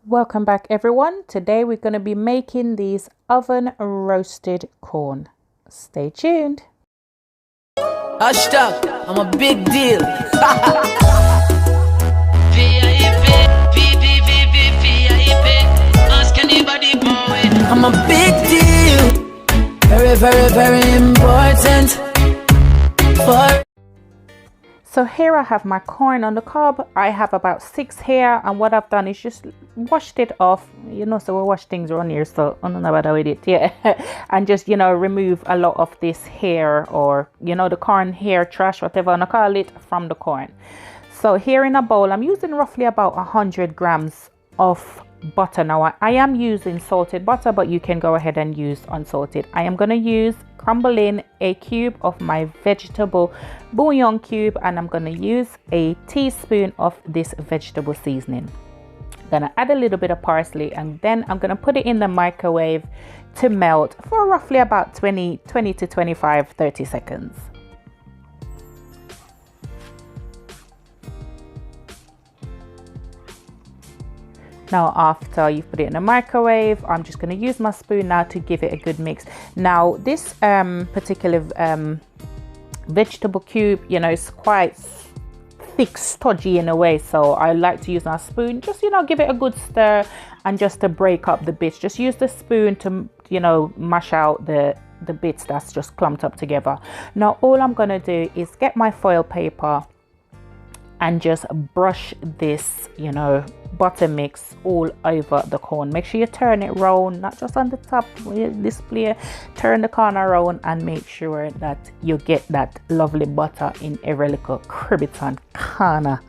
Welcome back everyone. Today we're going to be making these oven roasted corn. Stay tuned. Hashtag, I'm a big deal. I'm a big deal. Very, very, very important. So here I have my corn on the cob. I have about 6 here, and what I've done is just washed it off. So we wash things around here, so I don't know what I with it. Yeah. And just remove a lot of this hair, or the corn hair trash, whatever you want to call it, from the corn. So here in a bowl I'm using roughly about 100 grams of butter. Now I am using salted butter, but you can go ahead and use unsalted. I am going to crumble in a cube of my vegetable bouillon cube, and I'm going to use a teaspoon of this vegetable seasoning. I'm going to add a little bit of parsley, and then I'm going to put it in the microwave to melt for roughly about 20 to 30 seconds. Now after you've put it in the microwave, I'm just going to use my spoon now to give it a good mix. Now this particular vegetable cube, is quite thick, stodgy in a way, so I like to use my spoon, just give it a good stir, and just to break up the bits, just use the spoon to mash out the bits that's just clumped up together. Now all I'm going to do is get my foil paper and just brush this butter mix all over the corn. Make sure you turn it round, not just on the top display. Turn the corner around and make sure that you get that lovely butter in every little crevice corner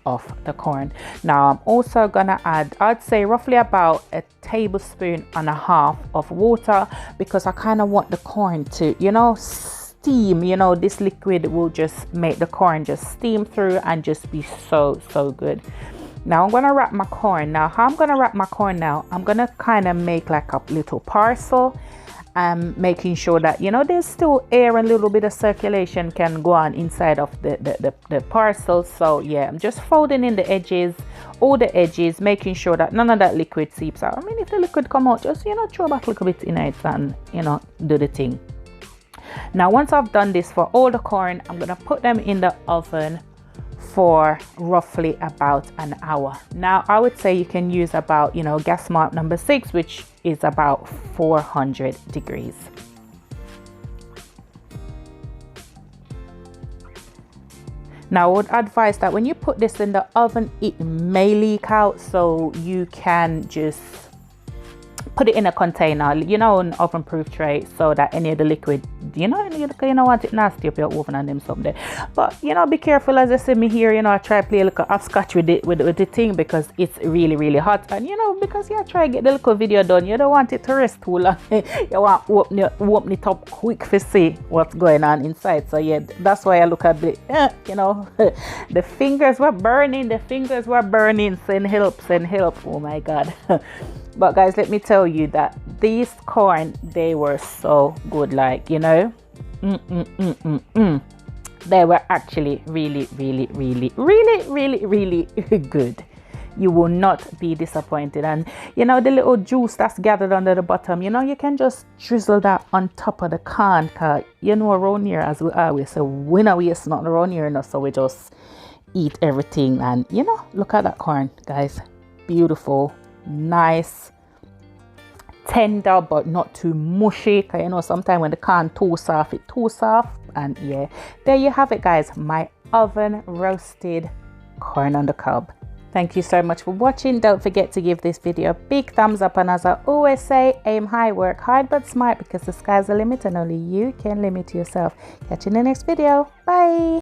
of the corn. Now I'm also gonna add, I'd say roughly about a tablespoon and a half of water, because I kind of want the corn to steam. This liquid will just make the corn just steam through and just be so good. Now I'm gonna wrap my corn. Now how I'm gonna wrap my corn now, I'm gonna kind of make like a little parcel, making sure that there's still air and a little bit of circulation can go on inside of the parcel. So yeah, I'm just folding in the edges, all the edges, making sure that none of that liquid seeps out. I mean, if the liquid come out, just throw back a little bit in it and do the thing. Now once I've done this for all the corn, I'm gonna put them in the oven for roughly about an hour. Now I would say you can use about gas mark number 6, which is about 400 degrees. Now I would advise that when you put this in the oven, it may leak out, so you can just put it in a container, an oven proof tray, so that any of the liquid, you don't want it nasty up your oven and them someday. But be careful, as I see me here, I try to play a little hopscotch with the thing, because it's really hot, and because try to get the little video done, you don't want it to rest too long. You want to open it up quick to see what's going on inside. So yeah, that's why I look a bit the fingers were burning. Send help, oh my god. But guys, let me tell you that these corn, they were so good, like they were actually really good. You will not be disappointed. And the little juice that's gathered under the bottom, you can just drizzle that on top of the corn, cause around here, as we always say, we know it's not around here enough, so we just eat everything. And look at that corn, guys. Beautiful, nice, tender, but not too mushy, because sometimes when the corn too soft, it's too soft. And yeah, there you have it, guys, my oven roasted corn on the cob. Thank you so much for watching. Don't forget to give this video a big thumbs up, and as I always say, aim high, work hard but smart, because the sky's the limit and only you can limit yourself. Catch you in the next video. Bye.